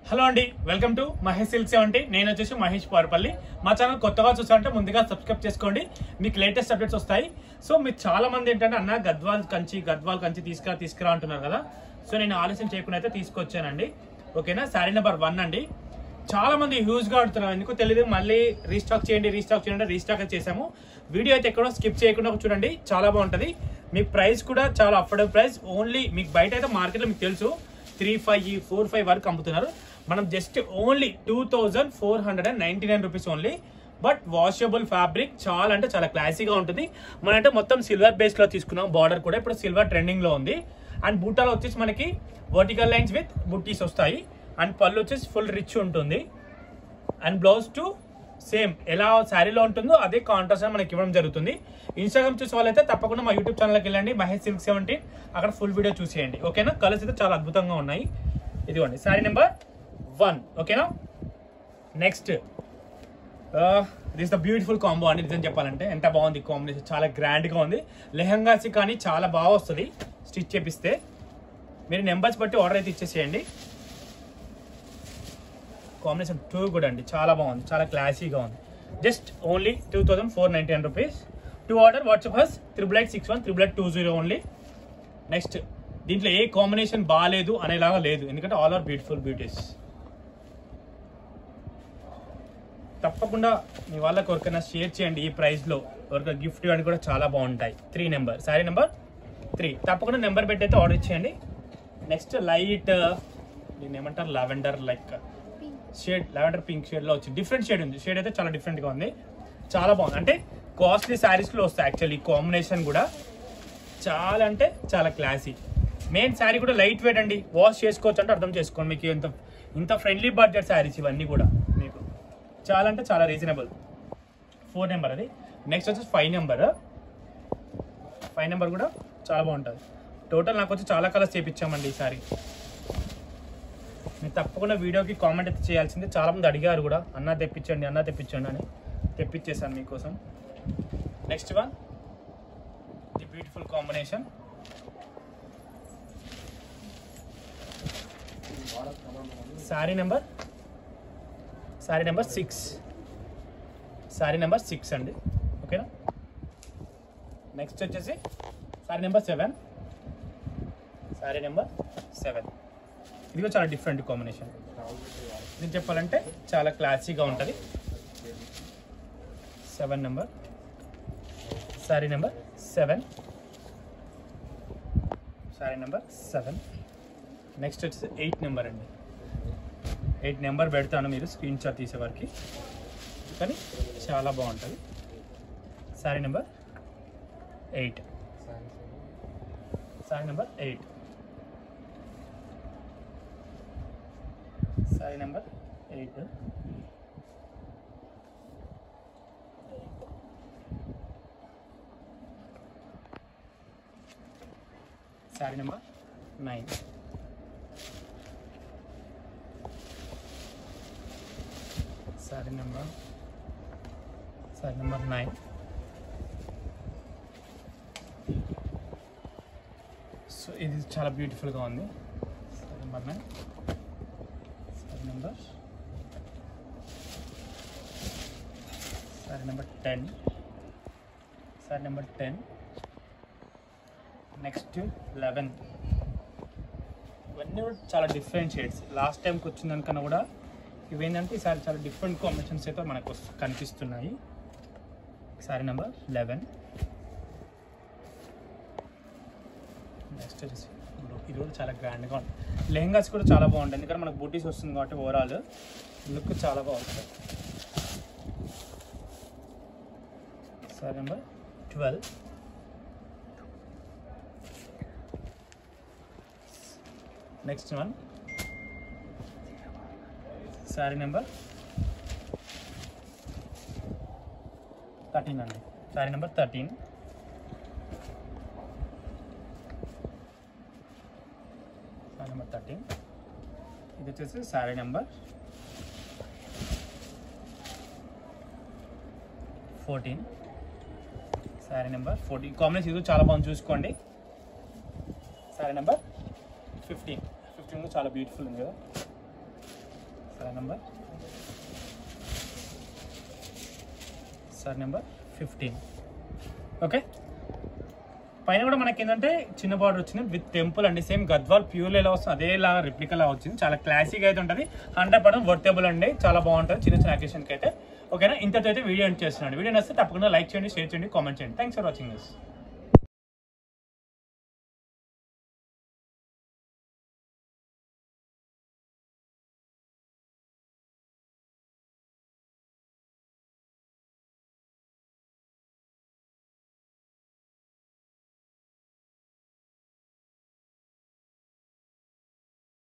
Hello అండి, welcome to Mahesh silk 70. నేను వచ్చేసి మహేష్ పారుపల్లి. మా ఛానల్ కొత్తగా చూసారంటే ముందుగా సబ్స్క్రైబ్ చేసుకోండి, మీకు లేటెస్ట్ అప్డేట్స్ వస్తాయి. సో మీరు చాలా మంది ఏంటంటే అన్న గద్వాల్ కంచి తీసుకురా అంటున్నారు కదా. సో నేను ఆలస్యం చేయకుండా అయితే తీసుకొచ్చానండి. ఓకేనా. శారీ నెంబర్ 1 అండి. చాలా మంది హ్యూజ్గా ఆడుతున్నారు, ఎందుకు తెలియదు. మళ్ళీ రీస్టాక్ చేయండి రీస్టాక్ చేసాము. వీడియో అయితే ఎక్కడో స్కిప్ చేయకుండా చూడండి, చాలా బాగుంటుంది. మీకు ప్రైస్ కూడా చాలా అఫోర్డబుల్ ప్రైస్. ఓన్లీ మీకు బయట అయితే మార్కెట్లో మీకు తెలుసు 3,500, 4,500 వరకు అమ్ముతున్నారు. మనం just only 2,499 rupees only. But washable fabric, చాలా అంటే చాలా క్లాసీగా ఉంటుంది. మన అంటే మొత్తం సిల్వర్ బేస్ లో తీసుకున్నాం. బార్డర్ కూడా ఇప్పుడు సిల్వర్ ట్రెండింగ్ లో ఉంది. అండ్ బూటాలో వచ్చేసి మనకి వర్టికల్ లైన్స్ విత్ బుట్టీస్ వస్తాయి. అండ్ పళ్ళు వచ్చేసి ఫుల్ రిచ్ ఉంటుంది. అండ్ బ్లౌజ్ టు సేమ్ ఎలా శారీలో ఉంటుందో అదే కాంట్రాస్ట్ మనకి ఇవ్వడం జరుగుతుంది. ఇన్స్టాగ్రామ్ చూసే వాళ్ళైతే తప్పకుండా మా యూట్యూబ్ ఛానల్కి వెళ్ళండి, మహేష్ సిల్క్ 70. అక్కడ ఫుల్ వీడియో చూసేయండి. ఓకేనా. కలర్స్ అయితే చాలా అద్భుతంగా ఉన్నాయి. ఇదిగోండి శారీ నెంబర్ 1. ఓకేనా. Next this the beautiful combo అండి. నిజం చెప్పాలంటే ఎంత బాగుంది కాంబినేషన్, చాలా గ్రాండ్గా ఉంది. లెహంగాసి కానీ చాలా బాగా వస్తుంది స్టిచ్ చేపిస్తే. మీరు నెంబర్స్ బట్టి ఆర్డర్ అయితే ఇచ్చేసేయండి. కాంబినేషన్ టూ కూడా అండి, చాలా బాగుంది, చాలా క్లాసీగా ఉంది. Just only 2,499 rupees. To order WhatsApp has 8861 only. Next దీంట్లో ఏ కాంబినేషన్ బాగాలేదు అనేలాగా లేదు, ఎందుకంటే ఆల్ ఆర్ బ్యూటిఫుల్ బ్యూటీస్. తప్పకుండా మీ వాళ్ళకి ఎవరికైనా షేర్ చేయండి. ఈ ప్రైస్లో ఎవరికైనా గిఫ్ట్ ఇవ్వడానికి కూడా చాలా బాగుంటాయి. 3 నెంబర్, శారీ నెంబర్ 3. తప్పకుండా నెంబర్ పెట్టి అయితే ఆర్డర్ ఇచ్చేయండి. నెక్స్ట్ లైట్ దీన్ని ఏమంటారు, lavender like shade, lavender pink షేడ్లో వచ్చి డిఫరెంట్ షేడ్ ఉంది. షేడ్ అయితే చాలా డిఫరెంట్గా ఉంది, చాలా బాగుంది. అంటే కాస్ట్లీ శారీస్లో వస్తాయి యాక్చువల్లీ. కాంబినేషన్ కూడా చాలా అంటే చాలా క్లాసీ. మెయిన్ శారీ కూడా లైట్ వెయిట్ అండి, వాష్ చేసుకోవచ్చు అంటే అర్థం చేసుకోండి. మీకు ఇంత ఫ్రెండ్లీ బడ్జెట్ శారీస్ ఇవన్నీ కూడా మీకు చాలా అంటే చాలా రీజనబుల్. 4 నెంబర్ అది. నెక్స్ట్ వచ్చేసి 5 నెంబర్. 5 నెంబర్ కూడా చాలా బాగుంటుంది. టోటల్ నాకు వచ్చి చాలా కలర్స్ చేయించామండి ఈసారి. మీరు తప్పకుండా వీడియోకి కామెంట్ అయితే చేయాల్సిందే. చాలామంది అడిగారు కూడా, అన్న తెప్పించండి అని. తెప్పించేసాను మీకోసం. Next one the beautiful combination. Sari number 6. Sari number 6 అండి. ఓకేనా. నెక్స్ట్ వచ్చేసి శారీ నెంబర్ 7. శారీ నెంబర్ 7 ఇది కూడా చాలా డిఫరెంట్ కాంబినేషన్. ఇది చెప్పాలంటే చాలా క్లాసీగా ఉంటుంది. 7 number, sari number 7. Sari number 7. Next వచ్చేసి 8 నెంబర్ అండి. 8 నెంబర్ పెడతాను మీరు స్క్రీన్ షాట్ తీసేవారికి, కానీ చాలా బాగుంటుంది. Sari number 8. Sari number 8. Sari number 8. Sari number 9. Sari number 9. So ఇది చాలా బ్యూటిఫుల్గా ఉంది. Sari number 9. Sari number 10. Sari number 10. Next 11. ఇవన్నీ కూడా చాలా డిఫరెంట్ షేడ్స్. లాస్ట్ టైంకి వచ్చిన దానికన్నా కూడా ఇవేంటంటే ఈసారి చాలా డిఫరెంట్ కాంబినేషన్స్ అయితే మనకు కనిపిస్తున్నాయి. శారీ నెంబర్ 11. నెక్స్ట్ వచ్చేసి ఇది కూడా చాలా గ్రాండ్గా ఉంటుంది. లెహంగాస్ కూడా చాలా బాగుంటుంది, ఎందుకంటే మనకు బూటీస్ వస్తుంది కాబట్టి ఓవరాల్ లుక్ చాలా బాగుంటుంది. Sari number 12. Next one sari number 13 అండి. శారీ నెంబర్ 13. శారీ నెంబర్ 13. ఇది వచ్చేసి sari number 14. Sari number 14. Combination ఇది చాలా బాగుంది, చూసుకోండి. శారీ నెంబర్ 15. 15 చాలా బ్యూటిఫుల్ ఉంది కదా. Sir number 15. ఓకే, పైన కూడా మనకి ఏంటంటే చిన్న బార్డర్ వచ్చింది విత్ టెంపుల్ అండి. సేమ్ గద్వాల్ ప్యూర్ ఎలా వస్తుంది అదేలాగా రిప్లికలా వచ్చింది. చాలా క్లాసిక్ అయితే ఉంటుంది, 100% వర్తబుల్ అండి. చాలా బాగుంటుంది చిన్న చిన్న అకేషన్కి అయితే. ఓకేనా, ఇంతతో అయితే వీడియో ఎండ్ చేస్తున్నాను. వీడియో నచ్చితే తప్పకుండా లైక్ చేయండి, షేర్ చేయండి, కామెంట్ చేయండి. Thanks for watching this.